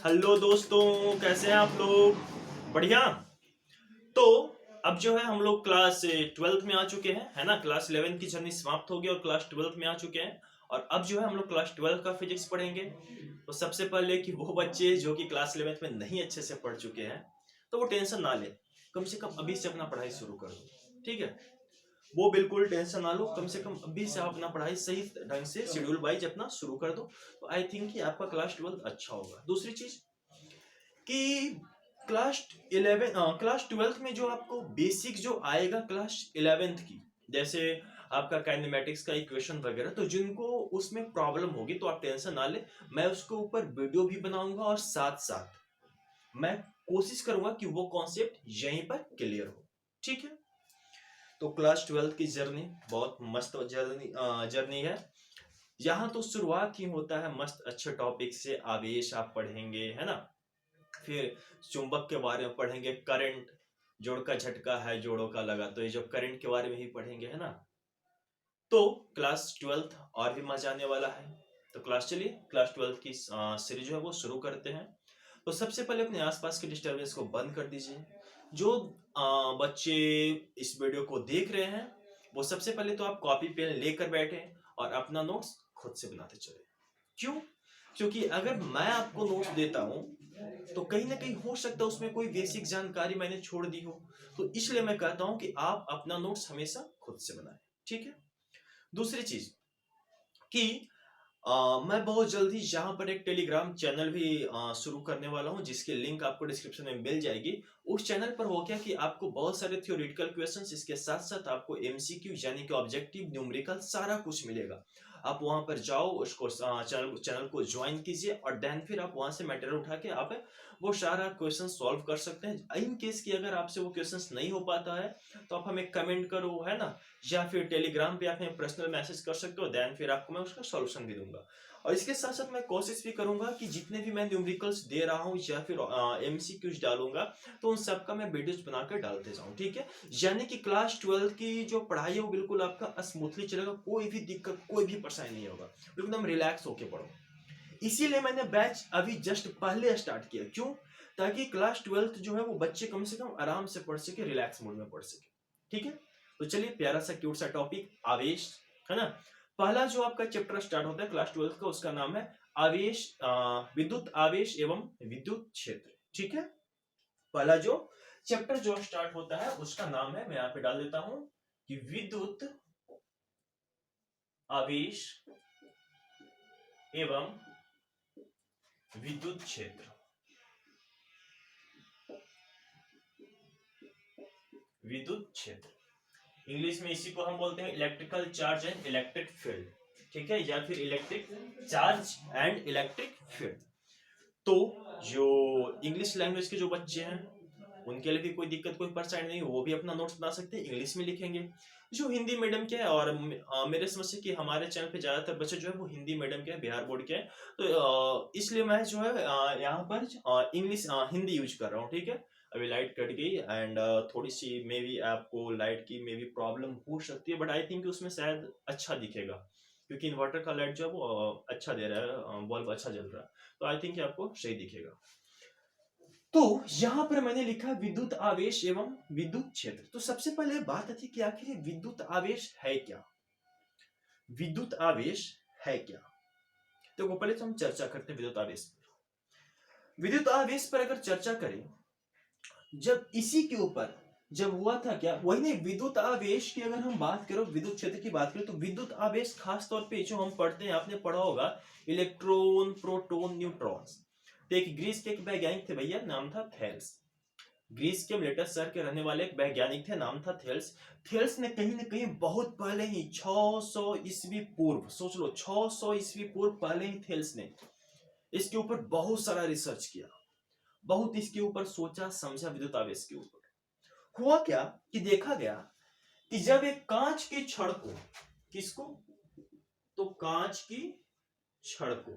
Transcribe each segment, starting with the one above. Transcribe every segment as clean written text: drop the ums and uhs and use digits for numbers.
Hello दोस्तों, कैसे हैं आप लोग? बढ़िया। तो अब जो है हम लोग क्लास 12th में आ चुके हैं, है ना। क्लास 11 की जर्नी समाप्त हो गई और क्लास 12th में आ चुके हैं। और अब जो है हम लोग क्लास 12 का फिजिक्स पढ़ेंगे। तो सबसे पहले कि वो बच्चे जो कि क्लास 11th में नहीं अच्छे से पढ़ चुके हैं, तो वो टेंशन ना ले। कम से कम अभी से अपना पढ़ाई शुरू कर दो, ठीक है। वो बिल्कुल टेंशन ना लो, कम से कम अभी से आप अपना पढ़ाई सही ढंग से शेड्यूल वाइज अपना शुरू कर दो। तो आई थिंक कि आपका क्लास 12 अच्छा होगा। दूसरी चीज कि क्लास 12th में जो आपको बेसिक जो आएगा क्लास 11th की, जैसे आपका काइनेमेटिक्स का इक्वेशन वगैरह, तो जिनको उसमें प्रॉब्लम होगी तो आप टेंशन ना ले। मैं उसके ऊपर वीडियो भी बनाऊंगा और साथ साथ मैं कोशिश करूंगा कि वो कॉन्सेप्ट यहीं पर क्लियर हो, ठीक है। तो क्लास 12th की जर्नी बहुत मस्त जर्नी है। यहाँ तो शुरुआत ही होता है मस्त अच्छे टॉपिक से। आवेश आप पढ़ेंगे, है ना। फिर चुंबक के बारे में पढ़ेंगे, करंट, जोड़ का झटका है जोड़ों का लगा, तो ये जो करंट के बारे में ही पढ़ेंगे, है ना। तो क्लास 12th और भी मजा आने वाला है। तो चलिए क्लास 12th की सीरीज है वो शुरू करते हैं। तो सबसे पहले अपने आसपास के डिस्टरबेंस को बंद कर दीजिए। जो बच्चे इस वीडियो को देख रहे हैं, वो सबसे पहले तो आप कॉपी पेन लेकर बैठे और अपना नोट्स खुद से बनाते चले। क्यों? क्योंकि अगर मैं आपको नोट्स देता हूं तो कहीं ना कहीं हो सकता है उसमें कोई बेसिक जानकारी मैंने छोड़ दी हो। तो इसलिए मैं कहता हूं कि आप अपना नोट्स हमेशा खुद से बनाएं, ठीक है। दूसरी चीज कि मैं बहुत जल्दी यहाँ पर एक टेलीग्राम चैनल भी शुरू करने वाला हूँ, जिसकी लिंक आपको डिस्क्रिप्शन में मिल जाएगी। उस चैनल पर हो क्या कि आपको बहुत सारे थ्योरेटिकल क्वेश्चंस, इसके साथ साथ आपको एमसीक्यू यानी कि ऑब्जेक्टिव न्यूमेरिकल सारा कुछ मिलेगा। आप वहां पर जाओ, उसको चैनल को ज्वाइन कीजिए और देन फिर आप वहां से मटेरियल उठा के आप वो सारा क्वेश्चन सॉल्व कर सकते हैं। इन केस की अगर आपसे वो क्वेश्चंस नहीं हो पाता है तो आप हमें कमेंट करो, है ना, या फिर टेलीग्राम पे आप हमें पर्सनल मैसेज कर सकते हो। देन फिर आपको मैं उसका सॉल्यूशन भी दूंगा। और इसके साथ साथ मैं कोशिश भी करूंगा कि जितने भी मैं न्यूमेरिकल्स दे रहा हूं या फिर एमसीक्यूज डालूंगा, तो उन सबका मैं वीडियोस बनाकर डालते जाऊं, ठीक है। यानी कि क्लास 12 की जो पढ़ाई है वो बिल्कुल आपका स्मूथली चलेगा, कोई भी दिक्कत कोई भी परेशानी नहीं होगा, एकदम रिलैक्स होके पढ़ो। इसीलिए मैंने बैच अभी जस्ट पहले स्टार्ट किया। क्यों? ताकि क्लास 12 जो है वो बच्चे कम से कम आराम से पढ़ सके, रिलैक्स मोड में पढ़ सके, ठीक है। तो चलिए, प्यारा सा क्यूट सा टॉपिक आवेश, है ना। पहला जो आपका चैप्टर स्टार्ट होता है क्लास 12 का, उसका नाम है आवेश, विद्युत आवेश एवं विद्युत क्षेत्र, ठीक है। पहला जो चैप्टर जो स्टार्ट होता है उसका नाम है, मैं यहाँ पे डाल देता हूं कि विद्युत आवेश एवं विद्युत क्षेत्र। विद्युत क्षेत्र इंग्लिश में इसी को हम बोलते हैं electrical charge and electric field, ठीक है, या फिर electric charge and electric field. तो जो इंग्लिश लैंग्वेज के जो बच्चे हैं उनके लिए भी कोई दिक्कत कोई परेशानी नहीं, वो भी अपना नोट्स बना सकते हैं, इंग्लिश में लिखेंगे। जो हिंदी मीडियम के है, और मेरे समझ से कि हमारे चैनल पे ज्यादातर बच्चे जो है वो हिंदी मीडियम के हैं, बिहार बोर्ड के हैं। तो इसलिए मैं जो है यहाँ पर इंग्लिश हिंदी यूज कर रहा हूँ, ठीक है। अभी लाइट कट गई एंड थोड़ी सी मे बी आपको लाइट की मे बी प्रॉब्लम हो सकती है, बट आई थिंक उसमें शायद अच्छा दिखेगा, क्योंकि इन्वर्टर का लाइट जो है वो अच्छा दे रहा है, बल्ब अच्छा जल रहा है, तो आई थिंक आपको सही दिखेगा। तो यहां पर मैंने लिखा विद्युत आवेश एवं विद्युत क्षेत्र। तो सबसे पहले बात आती है कि आखिर विद्युत आवेश है क्या। विद्युत आवेश है क्या, तो पहले तो हम चर्चा करते हैं विद्युत आवेश पर। विद्युत आवेश पर अगर चर्चा करें, जब इसी के ऊपर जब हुआ था क्या, वही नहीं, विद्युत आवेश की अगर हम बात करें, विद्युत क्षेत्र की बात करें, तो विद्युत आवेश खास तौर पे जो हम पढ़ते हैं, आपने पढ़ा होगा इलेक्ट्रॉन, प्रोटॉन, न्यूट्रॉन्स। तो एक ग्रीस के एक वैज्ञानिक थे भैया, नाम था थेल्स। ग्रीस के लेटेस्ट शहर के रहने वाले एक वैज्ञानिक थे, नाम था थेल्स। थेल्स ने कहीं ना कहीं बहुत पहले ही 600 ईस्वी पूर्व, सोच लो 600 ईस्वी पूर्व पहले ही थेल्स ने इसके ऊपर बहुत सारा रिसर्च किया, बहुत इसके ऊपर सोचा समझा विद्युत आवेश के ऊपर। हुआ क्या कि देखा गया कि जब एक कांच की छड़ को, किसको, तो कांच की छड़ को,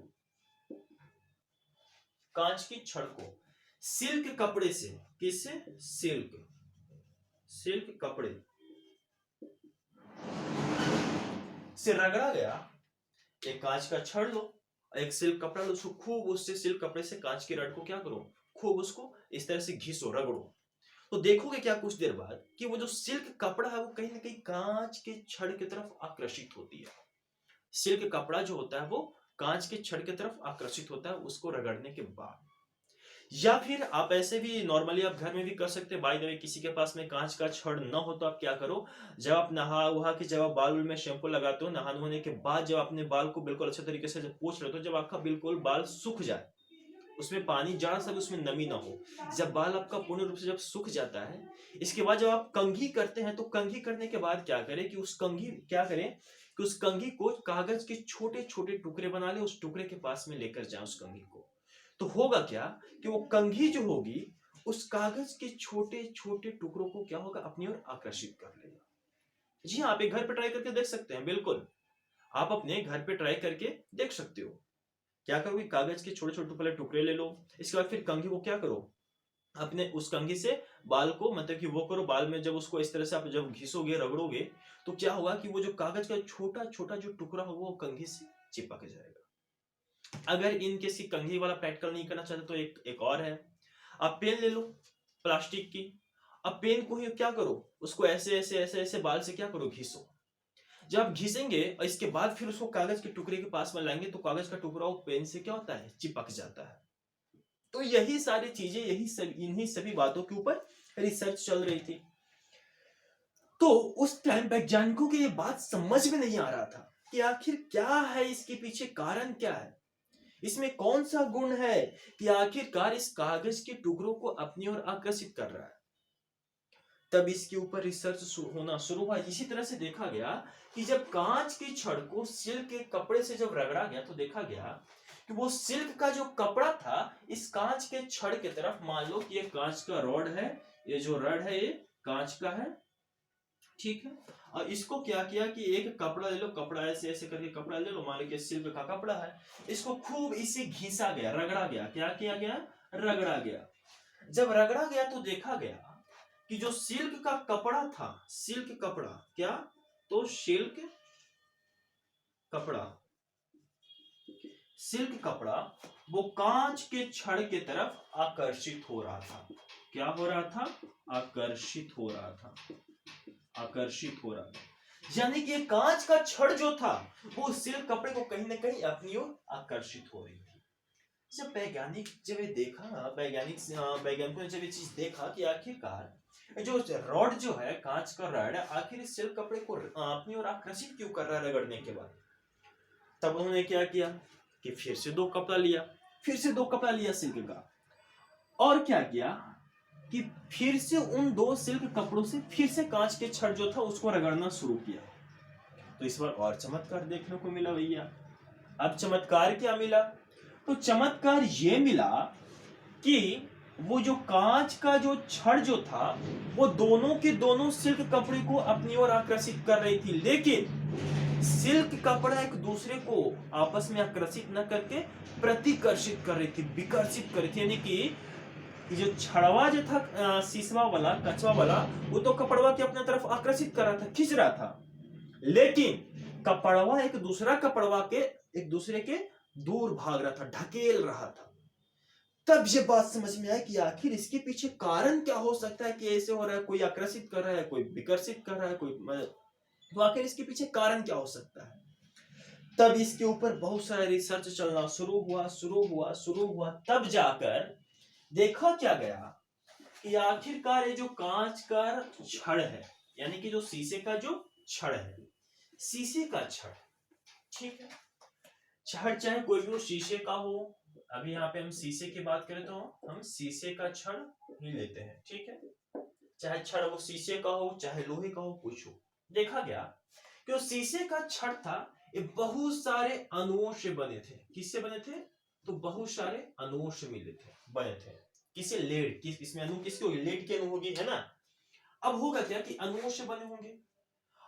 कांच की छड़ को सिल्क कपड़े से, किससे, सिल्क, सिल्क कपड़े से रगड़ा गया। एक कांच का छड़ लो, एक सिल्क कपड़ा लो, उसको खूब उससे सिल्क कपड़े से कांच की रड को क्या करो, खूब उसको इस तरह से घिसो, रगड़ो। तो देखोगे क्या कुछ देर बाद कि वो जो सिल्क कपड़ा है वो कहीं ना कहीं कांच के छड़ की तरफ आकर्षित होती है। सिल्क कपड़ा जो होता है वो कांच के छड़ की तरफ आकर्षित होता है उसको रगड़ने के बाद। या फिर आप ऐसे भी नॉर्मली आप घर में भी कर सकते हैं। बाय द वे किसी के पास में कांच का छड़ न हो तो आप क्या करो, जब आप नहा वहा के जब आप बाल में शैम्पू लगाते हो, नहा धोने के बाद जब अपने बाल को बिल्कुल अच्छे तरीके से जब पोंछ लेते हो, जब आपका बिल्कुल बाल सूख जाए, उसमें पानी जरा सा भी उसमें नमी ना हो, जब बाल आपका पूर्ण रूप से जब सूख जाता है, इसके बाद जब आप कंघी करते हैं तो कंघी करने के बाद क्या करें कि उस कंघी क्या करें कि उस कंघी को कागज के छोटे छोटे टुकड़े बना ले, उस टुकड़े के पास में लेकर जाए उस कंघी को। तो होगा क्या कि वो कंघी जो होगी उस कागज के छोटे छोटे टुकड़ों को क्या होगा, अपनी ओर आकर्षित कर लेगा। जी हाँ, आप एक घर पे ट्राई करके देख सकते हैं, बिल्कुल आप अपने घर पे ट्राई करके देख सकते हो। क्या करोगे, कागज के छोटे छोटे पहले टुकड़े ले लो, इसके बाद फिर कंघी को क्या करो, अपने उस कंघी से बाल को मतलब कि वो करो, बाल में जब उसको इस तरह से आप जब घिसोगे रगड़ोगे तो क्या होगा कि वो जो कागज का छोटा छोटा जो टुकड़ा होगा वो कंघी से चिपक जाएगा। अगर इन केस की कंघी वाला प्रैक्टिकल नहीं करना चाहते तो एक और है, आप पेन ले लो प्लास्टिक की। अब पेन को ही क्या करो, उसको ऐसे ऐसे ऐसे ऐसे बाल से क्या करो, घिसो। जब आप घिसेंगे और इसके बाद फिर उसको कागज के टुकड़े के पास में लाएंगे तो कागज का टुकड़ा वो पेन से क्या होता है, चिपक जाता है। तो यही सारी चीजें, इन्हीं सभी बातों के ऊपर रिसर्च चल रही थी। तो उस टाइम वैज्ञानिकों को ये बात समझ में नहीं आ रहा था कि आखिर क्या है इसके पीछे, कारण क्या है, इसमें कौन सा गुण है कि आखिरकार इस कागज के टुकड़ों को अपनी ओर आकर्षित कर रहा है। तब इसके ऊपर रिसर्च होना शुरू हुआ। इसी तरह से देखा गया कि जब कांच की छड़ को सिल्क के कपड़े से जब रगड़ा गया तो देखा गया कि वो सिल्क का जो कपड़ा था इस कांच के छड़ की तरफ, मान लो कि ये कांच का रॉड है, ये जो रड है ये कांच का है, ठीक है। और इसको क्या किया कि एक कपड़ा ले लो, कपड़ा ऐसे ऐसे करके कपड़ा ले लो, मान लो कि सिल्क का कपड़ा है, इसको खूब इसे घिसा गया, रगड़ा गया। क्या किया गया, रगड़ा गया। जब रगड़ा गया तो देखा गया कि जो सिल्क का कपड़ा था, सिल्क कपड़ा क्या, तो सिल्क कपड़ा, सिल्क कपड़ा वो कांच के छड़ के तरफ आकर्षित हो रहा था। क्या हो रहा था, आकर्षित हो रहा था, आकर्षित हो रहा था। यानी कि कांच का छड़ जो था वो सिल्क कपड़े को कहीं ना कहीं अपनी ओर आकर्षित हो रही थी। जब जब ये देखा, वैज्ञानिकों ने जब ये चीज देखा कि आखिरकार जो रॉड जो है, कांच का रॉड आखिर इस सिल्क कपड़े को अपनी ओर आकर्षित क्यों कर रहा है रगड़ने के बाद, तब उन्होंने क्या किया कि फिर से दो कपड़ा लिया, फिर से दो कपड़ा लिया सिल्क का, और क्या किया कि फिर से उन दो सिल्क कपड़ों से फिर से कांच के छड़ जो था उसको रगड़ना शुरू किया। तो इस बार और चमत्कार देखने को मिला भैया। अब चमत्कार क्या मिला, तो चमत्कार ये मिला कि वो जो कांच का जो छड़ जो था वो दोनों के दोनों सिल्क कपड़े को अपनी ओर आकर्षित कर रही थी, लेकिन सिल्क कपड़ा एक दूसरे को आपस में आकर्षित न करके प्रतिकर्षित कर रही थी, विकर्षित कर रही थी। यानी कि जो छड़वा जो था शीशवा वाला, कछवा वाला, वो तो कपड़वा के अपने तरफ आकर्षित कर रहा था, खींच रहा था, लेकिन कपड़वा एक दूसरे के दूर भाग रहा था, ढकेल रहा था। तब ये बात समझ में आई कि आखिर इसके पीछे कारण क्या हो सकता है कि ऐसे हो रहा है, कोई आकर्षित कर रहा है, कोई विकर्षित कर रहा है, कोई, तो आखिर इसके पीछे कारण क्या हो सकता है। तब इसके ऊपर बहुत सारा रिसर्च चलना शुरू हुआ। तब जाकर देखा क्या गया कि आखिरकार ये जो कांच का छड़ है, यानी कि जो शीशे का जो छड़ है, शीशे का छड़, ठीक है, छड़ चाहे कोई भी हो, शीशे का हो, अभी यहाँ पे हम शीशे की बात करें तो हम शीशे का छड़ ही लेते हैं, ठीक है, चाहे छड़ वो शीशे का हो चाहे लोहे का हो, कुछ हो। देखा गया कि वो शीशे का छड़ था, ये बहुत सारे अणुओं से बने थे। किससे बने थे, तो बहुत सारे अणुओं से मिले थे, बने थे। किसे, लेड, इसमें अणु किसके होगी, लेड के अणु होगी, है ना। अब होगा क्या कि अणुओं से बने होंगे,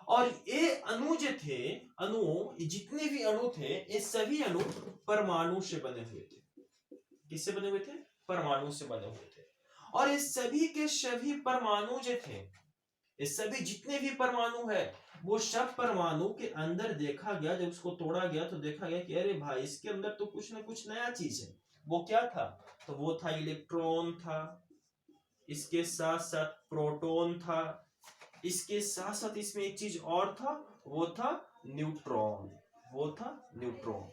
और ये अणु जो थे, अणु, जितने भी अणु थे, ये सभी अणु परमाणु से बने हुए थे। किससे बने हुए थे, परमाणु से बने हुए थे। और ये सभी के सभी परमाणु जो थे ये सभी जितने भी परमाणु है वो सब परमाणु के अंदर देखा गया, जब उसको तोड़ा गया तो देखा गया कि अरे भाई इसके अंदर तो कुछ ना कुछ नया चीज है। वो क्या था? तो वो था इलेक्ट्रॉन था, इसके साथ साथ प्रोटॉन था, इसके साथ साथ इसमें एक चीज और था, वो था न्यूट्रॉन, वो था न्यूट्रॉन।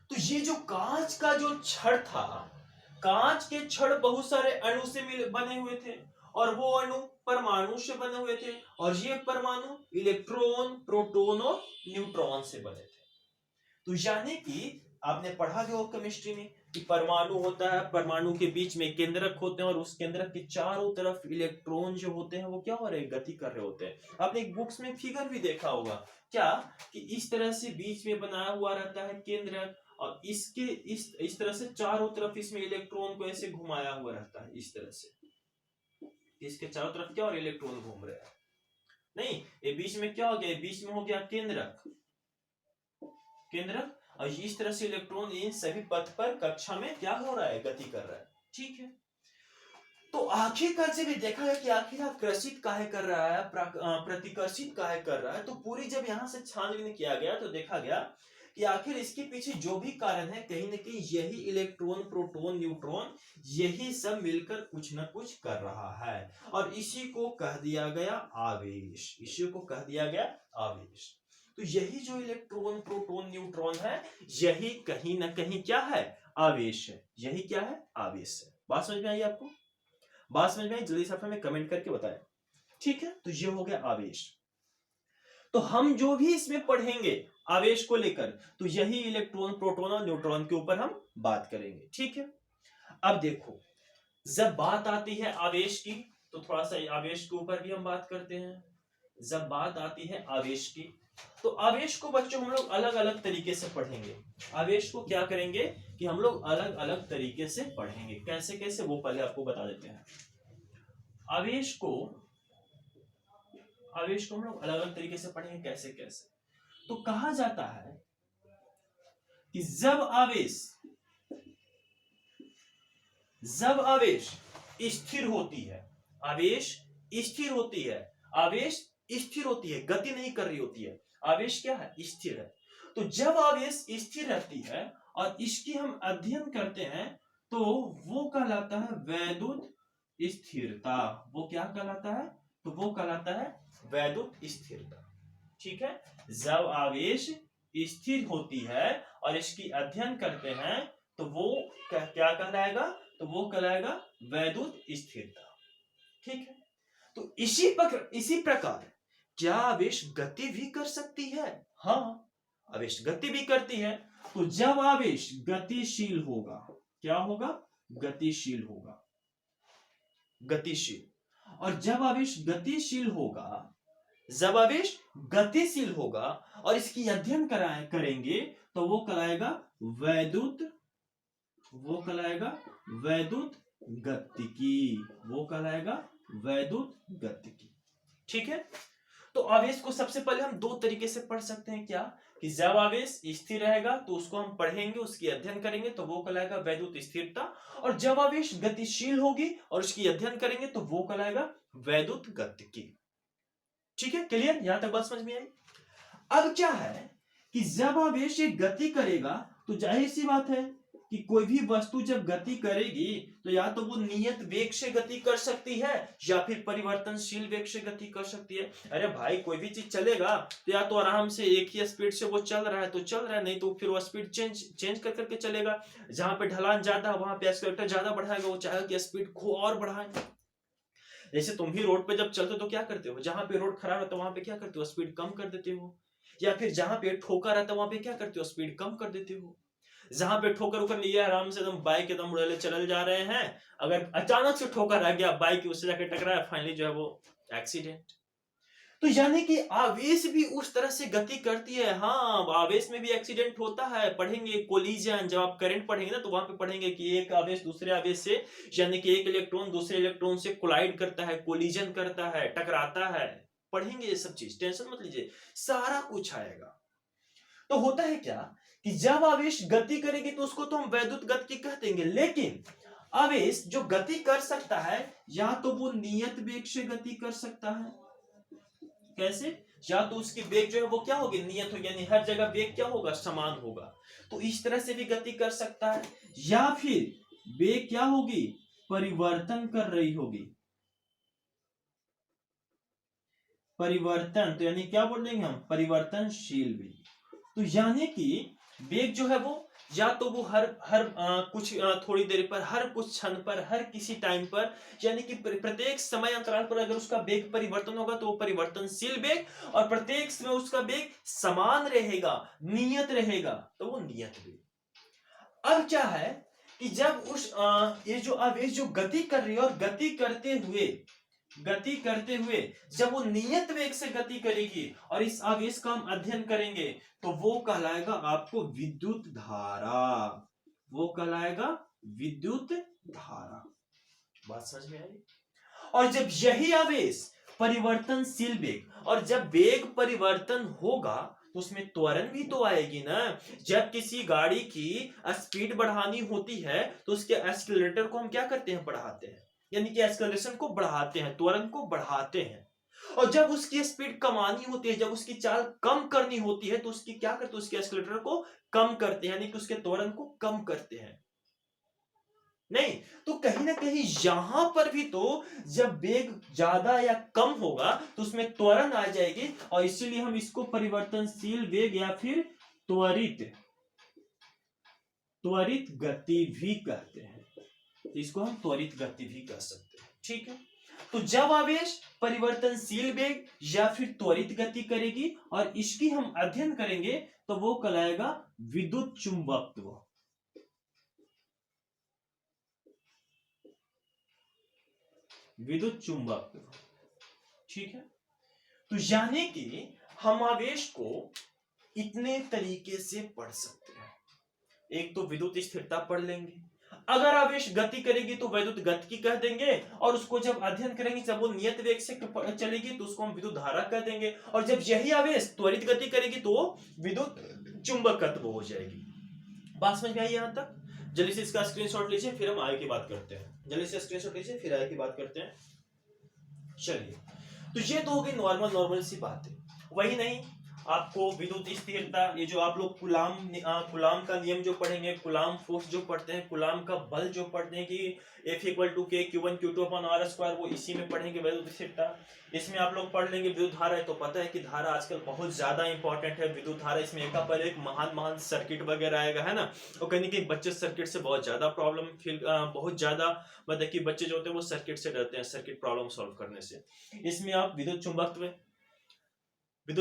तो ये जो कांच का जो छड़ था, कांच के छड़ बहुत सारे अणु से बने हुए थे, और वो अणु परमाणु से बने हुए थे, और ये परमाणु इलेक्ट्रॉन, प्रोटॉन और न्यूट्रॉन से बने थे। तो यानी कि आपने पढ़ा जो केमिस्ट्री में कि परमाणु होता है, परमाणु के बीच में केंद्रक होते हैं, और उस केंद्रक के चारों तरफ इलेक्ट्रॉन जो होते हैं वो क्या हो रहे हैं? गति कर रहे होते हैं। आपने एक बुक्स में फिगर भी देखा होगा क्या, कि इस तरह से बीच में बनाया हुआ रहता है केंद्रक, और इसके इस तरह से चारों तरफ इसमें इलेक्ट्रॉन को ऐसे घुमाया हुआ रहता है, इस तरह से। इसके चारों तरफ क्या और इलेक्ट्रॉन घूम रहे हैं? नहीं, ये बीच में क्या हो गया? बीच में हो गया केंद्रक, केंद्रक, और इस तरह से इलेक्ट्रॉन इन सभी पथ पर कक्षा में क्या हो रहा है? गति कर रहा है। ठीक है, तो आखिरकार जब ये देखा गया कि आखिर आकर्षित काहे कर रहा है, प्रतिकर्षित काहे कर रहा है, तो पूरी जब यहां से छानबीन किया गया तो देखा गया कि आखिर इसके पीछे जो भी कारण है, कहीं ना कहीं यही इलेक्ट्रॉन, प्रोटॉन, न्यूट्रॉन, यही सब मिलकर कुछ ना कुछ कर रहा है, और इसी को कह दिया गया आवेश, इसी को कह दिया गया आवेश। तो यही जो इलेक्ट्रॉन, प्रोटॉन, न्यूट्रॉन है, यही कहीं ना कहीं क्या है? आवेश है। यही क्या है? आवेश है। बात समझ में आई आपको? बात समझ में आई? जल्दी से हमें कमेंट करके बताएं। ठीक है, तो ये हो गया आवेश। तो हम जो भी इसमें पढ़ेंगे आवेश को लेकर, तो यही इलेक्ट्रॉन, प्रोटॉन और न्यूट्रॉन के ऊपर हम बात करेंगे। ठीक है, अब देखो, जब बात आती है आवेश की, तो थोड़ा सा आवेश के ऊपर भी हम बात करते हैं। जब बात आती है आवेश की, तो आवेश को बच्चों हम लोग अलग अलग तरीके से पढ़ेंगे। आवेश को क्या करेंगे कि हम लोग अलग अलग तरीके से पढ़ेंगे। कैसे कैसे, वो पहले आपको बता देते हैं। आवेश को हम लोग अलग अलग तरीके से पढ़ेंगे। कैसे कैसे? तो कहा जाता है कि जब आवेश स्थिर होती है, आवेश स्थिर होती है, आवेश स्थिर होती है, गति नहीं कर रही होती है, आवेश क्या है? स्थिर है। तो जब आवेश स्थिर रहती है और इसकी हम अध्ययन करते हैं, तो वो कहलाता है वैद्युत स्थिरता। वो क्या कहलाता है? तो वो कहलाता है वैद्युत स्थिरता। ठीक है, जब आवेश स्थिर होती है और इसकी अध्ययन करते हैं, तो वो क्या कहलाएगा? तो वो कहलाएगा वैद्युत स्थिरता। ठीक है, तो इसी प्रकार क्या आवेश गति भी कर सकती है? हाँ, आवेश गति भी करती है। तो जब आवेश गतिशील होगा, क्या होगा? गतिशील होगा, गतिशील। और जब आवेश गतिशील होगा, जब आवेश गतिशील होगा और इसकी अध्ययन करेंगे, तो वो कहलाएगा वैद्युत, वो कहलाएगा वैद्युत गतिकी, वो कहलाएगा वैद्युत गतिकी। ठीक है, तो आवेश को सबसे पहले हम दो तरीके से पढ़ सकते हैं। क्या? कि जब आवेश स्थिर रहेगा तो उसको हम पढ़ेंगे, उसकी अध्ययन करेंगे, तो वो कहलाएगा वैद्युत स्थिरता। और जब आवेश गतिशील होगी और उसकी अध्ययन करेंगे, तो वो कहलाएगा वैद्युत गतिकी। ठीक है, क्लियर? यहां तक बात समझ में आई? अब क्या है कि जब आवेश एक गति करेगा, तो जाहिर सी बात है कि कोई भी वस्तु जब गति करेगी, तो या तो वो नियत वेग से गति कर सकती है, या फिर परिवर्तनशील वेग से गति कर सकती है। अरे भाई, कोई भी चीज चलेगा तो या तो आराम से एक ही स्पीड से वो चल रहा है तो चल रहा है, नहीं तो फिर वो स्पीड चेंज कर करके चलेगा। जहां पे ढलान ज्यादा, वहां पे एक्सीलरेटर ज्यादा बढ़ाएगा, वो चाहेगा कि स्पीड को और बढ़ाए। जैसे तुम भी रोड पे जब चलते हो तो क्या करते हो? जहां पे रोड खराब रहता है वहां पे क्या करते हो? स्पीड कम कर देते हो। या फिर जहां पे ठोकर रहता है वहां पे क्या करते हो? स्पीड कम कर देते हो। जहां पे ठोकर उकर नहीं है, आराम से एकदम बाइक एकदम उड़ेले चल जा रहे हैं, अगर अचानक से ठोकर आ गया, बाइक उससे जाके टकराया, फाइनली जो है वो एक्सीडेंट। तो यानी कि आवेश भी उस तरह से गति करती है। हाँ, आवेश में भी एक्सीडेंट होता है। पढ़ेंगे कोलिजन, जब आप करंट पढ़ेंगे ना, तो वहां पे पढ़ेंगे कि एक आवेश दूसरे आवेश से, यानी कि एक इलेक्ट्रॉन दूसरे इलेक्ट्रॉन से कोलाइड करता है, कोलिजन करता है, टकराता है। पढ़ेंगे ये सब चीज, टेंशन मत लीजिए, सारा कुछ आएगा। तो होता है क्या कि जब आवेश गति करेगी तो उसको तो हम वैद्युत गति कह देंगे, लेकिन आवेश जो गति कर सकता है या तो वो नियत वेग से गति कर सकता है, कैसे, या तो उसकी वेग जो है वो क्या होगी, नियत हो, यानी हर जगह वेग क्या होगा, समान होगा, तो इस तरह से भी गति कर सकता है, या फिर वेग क्या होगी, परिवर्तन कर रही होगी, परिवर्तन, तो यानी क्या बोलेंगे हम, परिवर्तनशील वेग। तो यानी कि वेग जो है वो या तो वो हर हर कुछ थोड़ी देर पर, हर कुछ क्षण पर, हर किसी टाइम पर, यानी कि प्रत्येक समय अंतराल पर अगर उसका वेग परिवर्तन होगा तो वो परिवर्तनशील वेग, और प्रत्येक समय उसका वेग समान रहेगा, नियत रहेगा, तो वो नियत वेग। अब क्या है कि जब उस ये जो आवेश जो गति कर रही है और गति करते हुए जब वो नियत वेग से गति करेगी और इस आवेश का हम अध्ययन करेंगे तो वो कहलाएगा आपको विद्युत धारा, वो कहलाएगा विद्युत धारा। बात समझ में आई? और जब यही आवेश परिवर्तनशील वेग, और जब वेग परिवर्तन होगा तो उसमें त्वरण भी तो आएगी ना। जब किसी गाड़ी की स्पीड बढ़ानी होती है तो उसके एक्सीलरेटर को हम क्या करते हैं, बढ़ाते हैं, यानी कि एक्सीलरेशन को बढ़ाते हैं, त्वरण को बढ़ाते हैं। और जब उसकी स्पीड कमानी होती है, जब उसकी चाल कम करनी होती है तो उसकी क्या करते हैं, उसके एक्सीलरेटर को कम करते हैं, यानी कि उसके त्वरण को कम करते हैं। नहीं तो कहीं ना कहीं यहां पर भी तो जब वेग ज्यादा या कम होगा तो उसमें त्वरण आ जाएगी, और इसीलिए हम इसको परिवर्तनशील वेग या फिर त्वरित त्वरित गति भी कहते हैं, तो इसको हम त्वरित गति भी कह सकते हैं। ठीक है, तो जब आवेश परिवर्तनशील वेग या फिर त्वरित गति करेगी और इसकी हम अध्ययन करेंगे तो वो कहलाएगा विद्युत चुंबकत्व। विद्युत चुंबकत्व, ठीक है। तो यानी कि हम आवेश को इतने तरीके से पढ़ सकते हैं। एक तो विद्युत स्थिरता पढ़ लेंगे, अगर आवेश गति करेगी तो विद्युत गतिकी कह देंगे, और उसको जब अध्ययन करेंगे जब वो नियत वेग से चलेगी तो उसको हम विद्युत धारा कह देंगे, और जब यही आवेश त्वरित गति करेगी तो विद्युत चुंबकत्व हो जाएगी। बात समझ में आई यहां तक? जल्दी से इसका स्क्रीनशॉट लीजिए, फिर हम आगे की बात करते हैं। जल्दी से स्क्रीनशॉट लीजिए, फिर आगे की बात करते हैं। चलिए, तो ये तो हो गई नॉर्मल सी बात है। वही नहीं, आपको विद्युत स्थिरता, ये जो आप लोग कुलाम का नियम जो पढ़ेंगे, कुलाम फोर्स जो पढ़ते हैं, कुलाम का बल जो पढ़ते हैं कि F = K Q1 Q2 / R², वो इसी में पढ़ेंगे विद्युत स्थिरता। इसमें आप लोग पढ़ लेंगे विद्युत धारा, तो पता है कि धारा आजकल बहुत ज्यादा इंपॉर्टेंट है विद्युत धारा। इसमें एक पर एक महान सर्किट वगैरह आएगा, है ना। और कहीं कि बच्चे सर्किट से बहुत ज्यादा प्रॉब्लम फील, बहुत ज्यादा मतलब कि बच्चे जो होते हैं वो सर्किट से डरते हैं, सर्किट प्रॉब्लम सॉल्व करने से। इसमें आप विद्युत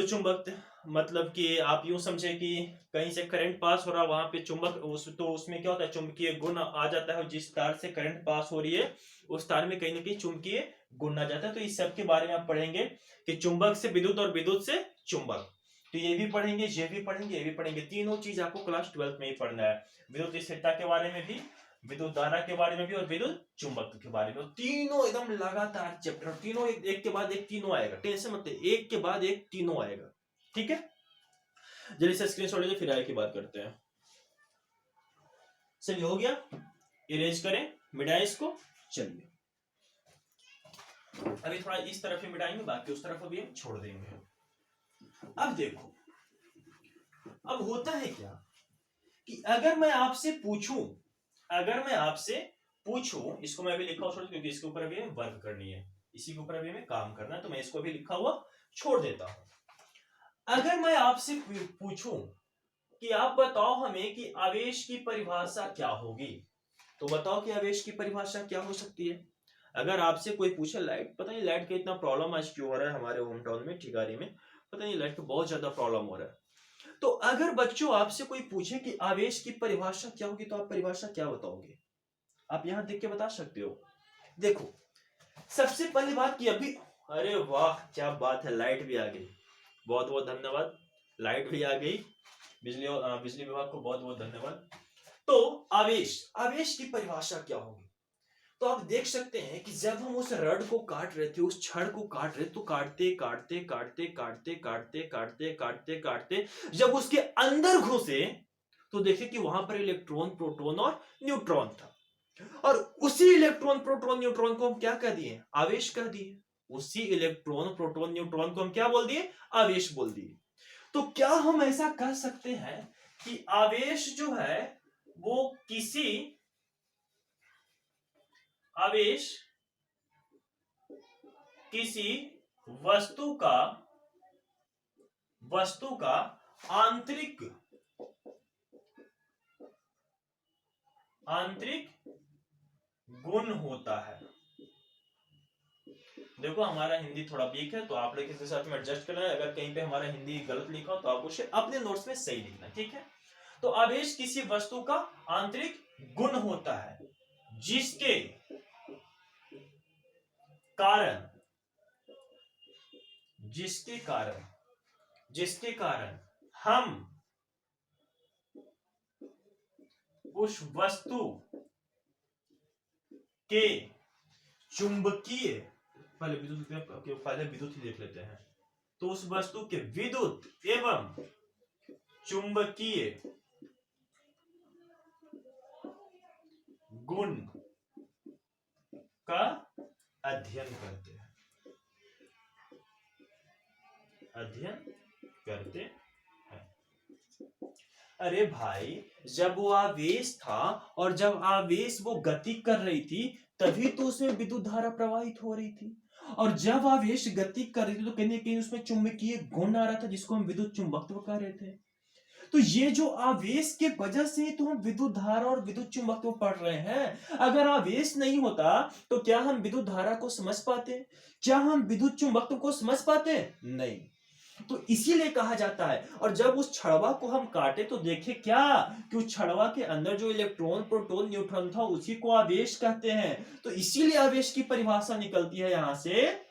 चुंबकत्व मतलब कि आप यूं समझे कि कहीं से करंट पास हो रहा, वहां पे चुंबक तो उसमें क्या होता है, चुंबकीय गुण आ जाता है। जिस तार से करंट पास हो रही है उस तार में कहीं ना कहीं चुंबकीय गुण आ जाता है। तो इस सब के बारे में आप पढ़ेंगे कि चुंबक से विद्युत और विद्युत से चुंबक। तो ये भी पढ़ेंगे, ये भी पढ़ेंगे, ये भी पढ़ेंगे। तीनों चीज आपको क्लास 12 में ही पढ़ना है। विद्युत स्थिरता के बारे में भी, विद्युत धारा के बारे में भी, और विद्युत चुंबकत्व के बारे में। तीनों एकदम लगातार चैप्टर, तीनों एक के बाद एक तीनों आएगा, टेंशन मत ले, एक के बाद एक तीनों आएगा। ठीक है, जल्दी से स्क्रीनशॉट लीजिए, फिर आगे की बात करते हैं। चलिए, हो गया, इरेज करें, मिटाएं इसको। चलिए, अभी थोड़ा इस तरफ ही मिटाएंगे, बाकी उस तरफ अभी हम छोड़ देंगे। अब देखो, अब होता है क्या कि अगर मैं आपसे पूछूं, इसको मैं अभी लिखा हुआ, क्योंकि इसके ऊपर अभी वर्क करनी है, इसी के ऊपर अभी हमें काम करना है, तो मैं इसको अभी लिखा हुआ छोड़ देता हूं। अगर मैं आपसे पूछूं कि आप बताओ हमें कि आवेश की परिभाषा क्या होगी, तो बताओ कि आवेश की परिभाषा क्या हो सकती है। अगर आपसे कोई पूछे, लाइट, पता नहीं लाइट का इतना प्रॉब्लम आज क्यों हो रहा है हमारे होम टाउन में, ठिकारी में, पता नहीं लाइट का बहुत ज्यादा प्रॉब्लम हो रहा है। तो अगर बच्चों आपसे कोई पूछे कि आवेश की परिभाषा क्या होगी, तो आप परिभाषा क्या बताओगे? आप यहां देख के बता सकते हो। देखो, सबसे पहली बात कि अभी, अरे वाह क्या बात है, लाइट भी आ गई, बहुत बहुत धन्यवाद, लाइट भी आ गई, बिजली विभाग को बहुत बहुत धन्यवाद। तो आवेश की परिभाषा क्या होगी? तो आप देख सकते हैं कि जब हम उस रड को काट रहे थे, उस छड़ को काट रहे, तो काटते काटते काटते काटते काटते काटते काटते काटते जब उसके अंदर घुसे तो देखे कि वहां पर इलेक्ट्रॉन, प्रोटॉन और न्यूट्रॉन था। और उसी इलेक्ट्रॉन प्रोटॉन न्यूट्रॉन को हम क्या कह दिए, आवेश कह दिए। उसी इलेक्ट्रॉन प्रोटॉन न्यूट्रॉन को हम क्या बोल दिए, आवेश बोल दिए। तो क्या हम ऐसा कह सकते हैं कि आवेश जो है वो आवेश किसी वस्तु का आंतरिक गुण होता है। देखो हमारा हिंदी थोड़ा वीक है, तो आप लोग इसके साथ में एडजस्ट करना है। अगर कहीं पे हमारा हिंदी गलत लिखा हो तो आप उसे अपने नोट्स में सही लिखना, ठीक है। तो आवेश किसी वस्तु का आंतरिक गुण होता है जिसके कारण हम उस वस्तु के चुंबकीय, पहले विद्युत ही देख लेते हैं। तो उस वस्तु के विद्युत एवं चुंबकीय गुण का अध्ययन करते हैं। अरे भाई, जब वो आवेश था और जब आवेश वो गति कर रही थी तभी तो उसमें विद्युत धारा प्रवाहित हो रही थी। और जब आवेश गति कर रही थी तो कहीं ना कहीं उसमें चुंबकीय गुण आ रहा था जिसको हम विद्युत चुंबकत्व कह रहे थे। तो ये जो आवेश के वजह से तो हम विद्युत धारा और विद्युत चुंबकत्व पढ़ रहे हैं। अगर आवेश नहीं होता तो क्या हम विद्युत धारा को समझ पाते, क्या हम विद्युत चुंबकत्व को समझ पाते? नहीं। तो इसीलिए कहा जाता है। और जब उस छड़वा को हम काटे तो देखे क्या कि उस छड़वा के अंदर जो इलेक्ट्रॉन प्रोटॉन न्यूट्रॉन था उसी को आवेश कहते हैं। तो इसीलिए आवेश की परिभाषा निकलती है यहां से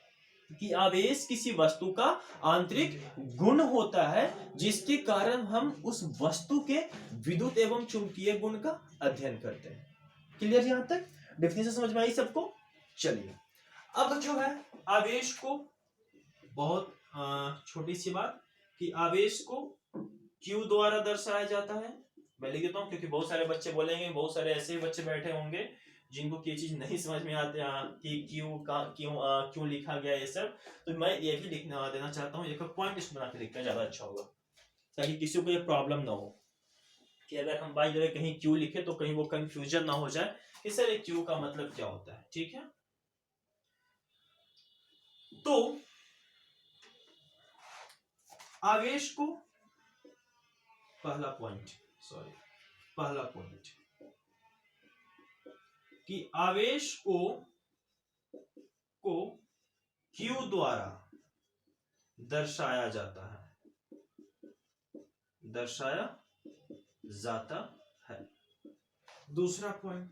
कि आवेश किसी वस्तु का आंतरिक गुण होता है जिसके कारण हम उस वस्तु के विद्युत एवं चुंबकीय गुण का अध्ययन करते हैं। क्लियर यहां तक? डेफिनेशन समझ में आई सबको? चलिए अब जो है आवेश को, बहुत छोटी सी बात कि आवेश को Q द्वारा दर्शाया जाता है। मैं लिख देता हूं क्योंकि बहुत सारे बच्चे बोलेंगे, बहुत सारे ऐसे बच्चे बैठे होंगे जिनको ये चीज नहीं समझ में आते कि क्यों लिखा गया ये सब। तो मैं ये भी लिखना देना चाहता हूँ, एक पॉइंट लिस्ट बना के लिखना ज्यादा अच्छा होगा ताकि किसी को ये प्रॉब्लम ना हो कि अगर हम बाई जगह कहीं Q लिखे तो कहीं वो कंफ्यूजन ना हो जाए कि सर ये Q का मतलब क्या होता है। ठीक है, तो आवेश को पहला पॉइंट कि आवेश को Q द्वारा दर्शाया जाता है। दूसरा पॉइंट,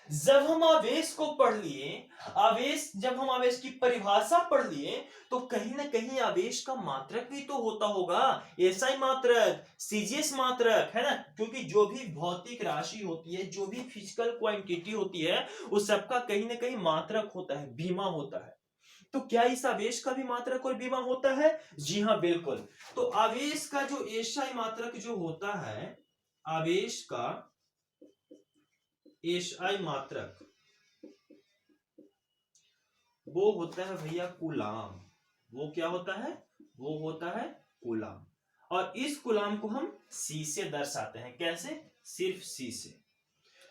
जब हम आवेश को पढ़ लिए, जब हम आवेश की परिभाषा पढ़ लिए तो कहीं ना कहीं आवेश का मात्रक भी तो होता होगा, एसआई मात्रक, सीजीएस मात्रक, है ना। क्योंकि जो भी भौतिक राशि होती है, जो भी फिजिकल क्वांटिटी होती है, उस सबका कहीं ना कहीं मात्रक होता है, बीमा होता है। तो क्या इस आवेश का भी मात्रक और बीमा होता है? जी हाँ, बिल्कुल। तो आवेश का जो एसआई मात्रक जो होता है, आवेश का एसआई मात्रक वो होता है भैया कूलाम। वो क्या होता है? वो होता है कूलाम। और इस कूलाम को हम C से दर्शाते हैं। कैसे? सिर्फ C से।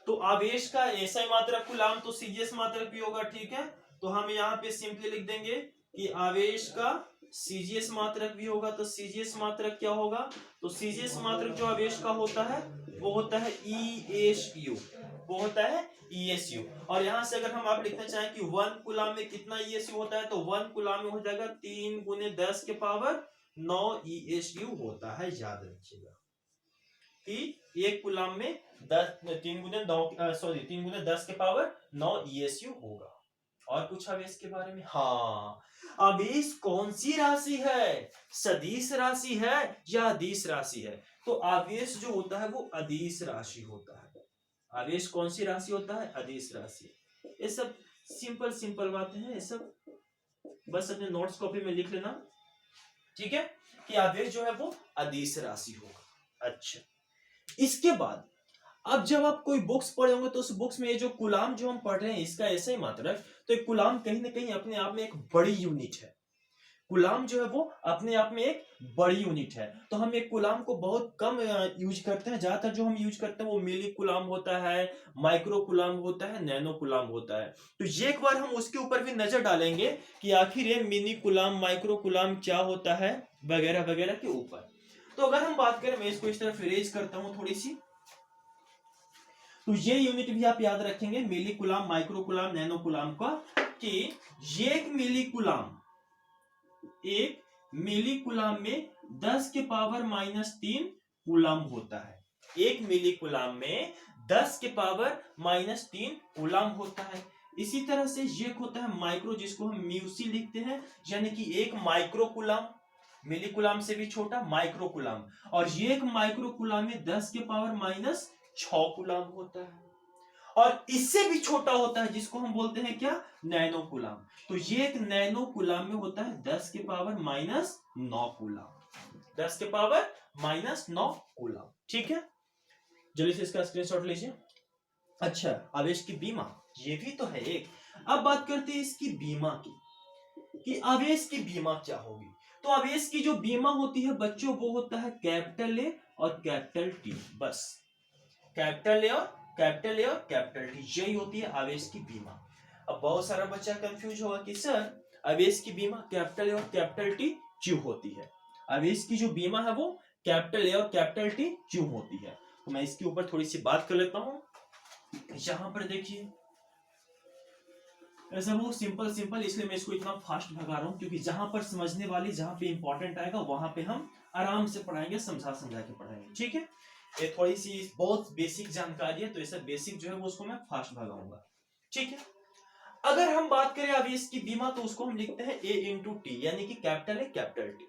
तो आवेश का एसआई मात्रक कूलाम तो सीजीएस मात्रक भी होगा, ठीक है। तो हम यहाँ पे सिंपली लिख देंगे कि आवेश का सीजीएस मात्रक भी होगा। तो सीजीएस मात्रक क्या होगा? तो सीजीएस मात्रक जो आवेश का होता है वो होता है ESU, वो होता है ESU। और यहां से अगर हम आप लिखना चाहें कि 1 कूलाम में कितना ESU होता है, तो 1 कूलाम में हो जाएगा 3 × 10 के पावर 9 ESU होता है। याद रखिएगा कि 1 कूलाम में 3 × 10 के पावर 9 ESU होगा। और कुछ आवेश के बारे में? हाँ, आवेश कौन सी राशि है? सदिश राशि है या अदिश राशि है? तो आवेश जो होता है वो अदिश राशि होता है। आवेश कौन सी राशि होता है? अदिश राशि। ये सब सिंपल बातें हैं, ये सब बस अपने नोट्स कॉपी में लिख लेना, ठीक है, कि आवेश जो है वो अदिश राशि होगा। अच्छा, इसके बाद अब जब आप कोई बुक्स पढ़े होंगे तो उस बुक्स में ये जो कूलाम जो हम पढ़ रहे हैं इसका ऐसे ही मात्रक, तो एक कूलाम कहीं ना कहीं अपने आप में एक बड़ी यूनिट है। कूलाम जो है वो अपने आप में एक बड़ी यूनिट है। तो हम एक कूलाम को बहुत कम यूज करते हैं। ज्यादातर जो हम यूज करते हैं वो मिली कूलाम होता है, माइक्रो कूलाम होता है, नैनो कूलाम होता है। तो ये एक बार हम उसके ऊपर भी नजर डालेंगे कि आखिर ये मिनी कूलाम, माइक्रो कूलाम क्या होता है, वगैरह वगैरह के ऊपर। तो अगर हम बात करें, मैं इसको इस तरफ इरेज करता हूं थोड़ी सी, तो ये यूनिट भी आप याद रखेंगे millicoulomb, microcoulomb, nanocoulomb का, कि ये एक मिली कूलाम में 10 के पावर -3 कूलाम होता है। एक मिली कूलाम में 10 के पावर -3 कूलाम होता है। इसी तरह से ये होता है माइक्रो, जिसको हम म्यूसी लिखते हैं, यानी कि एक माइक्रो कूलाम, मिली कूलाम से भी छोटा माइक्रो कूलाम। और ये एक माइक्रो कूलाम में 10 के पावर -6 कूलाम होता है। और इससे भी छोटा होता है जिसको हम बोलते हैं क्या, नैनो कूलाम। तो ये एक नैनो कूलाम में होता है 10 के पावर -9 कूलाम, 10 के पावर -9 कूलाम। ठीक है, जल्दी से इसका स्क्रीनशॉट लीजिए। अच्छा, आवेश की बीमा, ये भी तो है एक। अब बात करते हैं इसकी बीमा की, कि आवेश की बीमा क्या होगी। तो आवेश की जो बीमा होती है बच्चों, वो होता है कैपिटल ए और कैपिटल टी, बस कैपिटल ए और कैपिटल ए और कैपिटल टी, यही होती है आवेश की बीमा। अब बहुत सारा बच्चा कंफ्यूज होगा कि सर आवेश की बीमा कैपिटल ए और कैपिटल टी क्यों होती है। आवेश की जो बीमा है वो कैपिटल ए और कैपिटल टी क्यों होती है, तो मैं इसके ऊपर थोड़ी सी बात कर लेता हूं। यहां पर देखिए, ऐसा वो सिंपल सिंपल, इसलिए मैं इसको इतना फास्ट भगा रहा हूं, क्योंकि जहां पर समझने वाली, जहां पे इंपॉर्टेंट आएगा वहां पे हम आराम से पढ़ाएंगे, समझा समझा के पढ़ाएंगे। ठीक है, ये थोड़ी सी बहुत बेसिक जानकारी है, तो ऐसा बेसिक जो है वो उसको मैं फास्ट भगाऊंगा। ठीक है, अगर हम बात करें आवेश की बीमा, तो उसको हम लिखते हैं ए इंटू टी, यानी कि कैपिटल ए कैपिटल टी।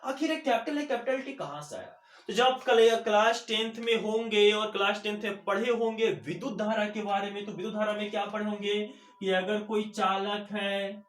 आखिर कैपिटल ए कैपिटल टी कहां से आया, तो जब आप क्लास 10th में होंगे और क्लास 10th में पढ़े होंगे विद्युत धारा के बारे में, तो विद्युत धारा में क्या पढ़े होंगे कि अगर कोई चालक है,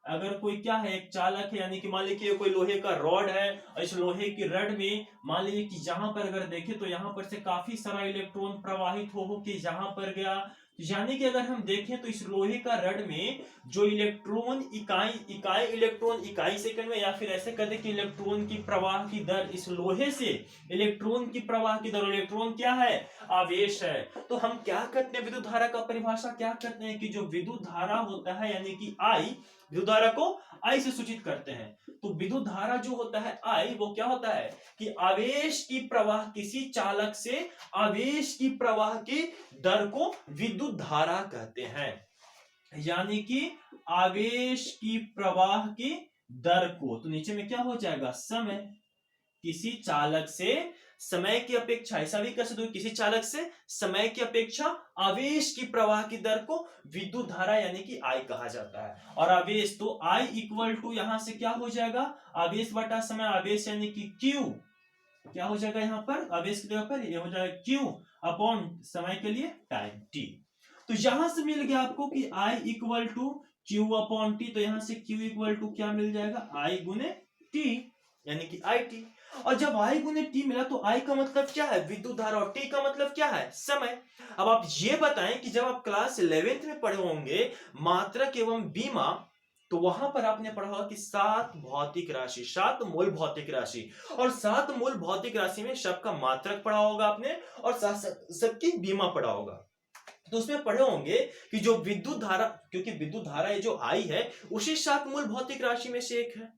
अगर कोई क्या है, एक चालक है, यानी कि मान लीजिए कोई लोहे का रॉड है, और इस लोहे की रड में मान लीजिए कि यहां पर अगर देखें तो यहां पर से काफी सारा इलेक्ट्रॉन प्रवाहित हो कि यहां पर गया, यानी कि अगर हम देखें तो इस लोहे का रड में जो इलेक्ट्रॉन इकाई इलेक्ट्रॉन इकाई सेकंड में, या फिर ऐसे कहते कि इलेक्ट्रॉन की प्रवाह की दर, इस लोहे से इलेक्ट्रॉन की प्रवाह की दर, इलेक्ट्रॉन क्या है, आवेश है। तो हम क्या करते हैं, विद्युत धारा का परिभाषा क्या करते हैं कि जो विद्युत धारा होता है, यानी कि आई, विद्युत धारा को आई से सूचित करते हैं। तो विद्युत धारा जो होता है आई, वो क्या होता है कि आवेश की प्रवाह, किसी चालक से आवेश की प्रवाह की दर को विद्युत धारा कहते हैं। यानी कि आवेश की प्रवाह की दर को, तो नीचे में क्या हो जाएगा, समय, किसी चालक से समय की अपेक्षा, ऐसा भी कर सकते हो, किसी चालक से समय की अपेक्षा आवेश की प्रवाह की दर को विद्युत धारा यानी कि आई कहा जाता है। और आवेश, तो आई इक्वल टू यहां से क्या हो जाएगा, आवेश बटा समय, आवेश यानी कि क्यू, क्या हो जाएगा यहाँ पर आवेश की जगह पर, ये हो जाएगा क्यू अपॉन समय के लिए टाइम टी। तो यहां से मिल गया आपको कि I equal to Q upon T, तो यहां से क्यू इक्वल टू क्या मिल जाएगा, आई गुने टी, यानी कि आई टी। और जब आई गुने टी मिला तो आई का मतलब क्या है, विद्युत धारा, और टी का मतलब क्या है, समय। अब आप ये बताएं कि जब आप क्लास 11th में पढ़े होंगे मात्रक एवं बीमा, तो वहां पर आपने पढ़ा होगा कि 7 भौतिक राशि, 7 मूल भौतिक राशि, और 7 मूल भौतिक राशि में सबका मात्रक पढ़ा होगा आपने, और सबकी बीमा पढ़ा होगा। तो उसमें पढ़े होंगे कि जो विद्युत धारा, क्योंकि विद्युत धारा ये जो आई है उसी 7 मूल भौतिक राशि में से एक है,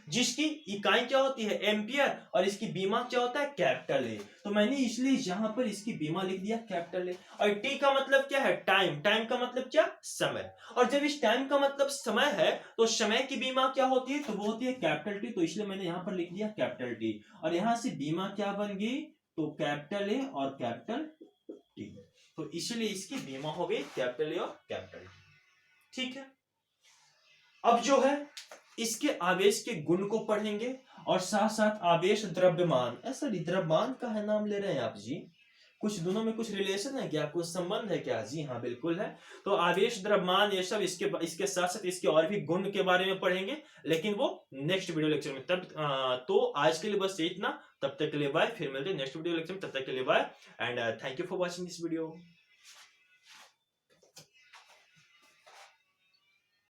जिसकी इकाई क्या होती है, एम्पियर, और इसकी बीमा क्या होता है, कैपिटल ए। तो मैंने इसलिए यहां पर इसकी बीमा लिख दिया कैपिटल ए। और टी का मतलब क्या है, टाइम, टाइम का मतलब क्या, समय। और जब इस टाइम का मतलब समय है तो समय की बीमा क्या होती है, तो वो होती है कैपिटल टी, तो इसलिए मैंने यहां पर लिख दिया कैपिटल टी। और यहां से बीमा क्या बन गई, तो कैपिटल ए और कैपिटल टी, तो इसलिए इसकी बीमा हो गई कैपिटल ए और कैपिटल टी। ठीक है, अब जो है इसके आवेश के गुण को पढ़ेंगे, और साथ साथ आवेश द्रव्यमान, ऐसा द्रव्यमान का है नाम ले रहे हैं आप जी, कुछ दोनों में कुछ रिलेशन है क्या, कुछ संबंध है क्या? जी हाँ, बिल्कुल है। तो आवेश, द्रव्यमान, ये सब इसके साथ साथ इसके और भी गुण के बारे में पढ़ेंगे, लेकिन वो नेक्स्ट वीडियो लेक्चर में। तब तो आज के लिए बस इतना। तब तक के लिए बाय, फिर मिलते हैं नेक्स्ट वीडियो लेक्चर में। तब तक के लिए bye and thank you for watching this video.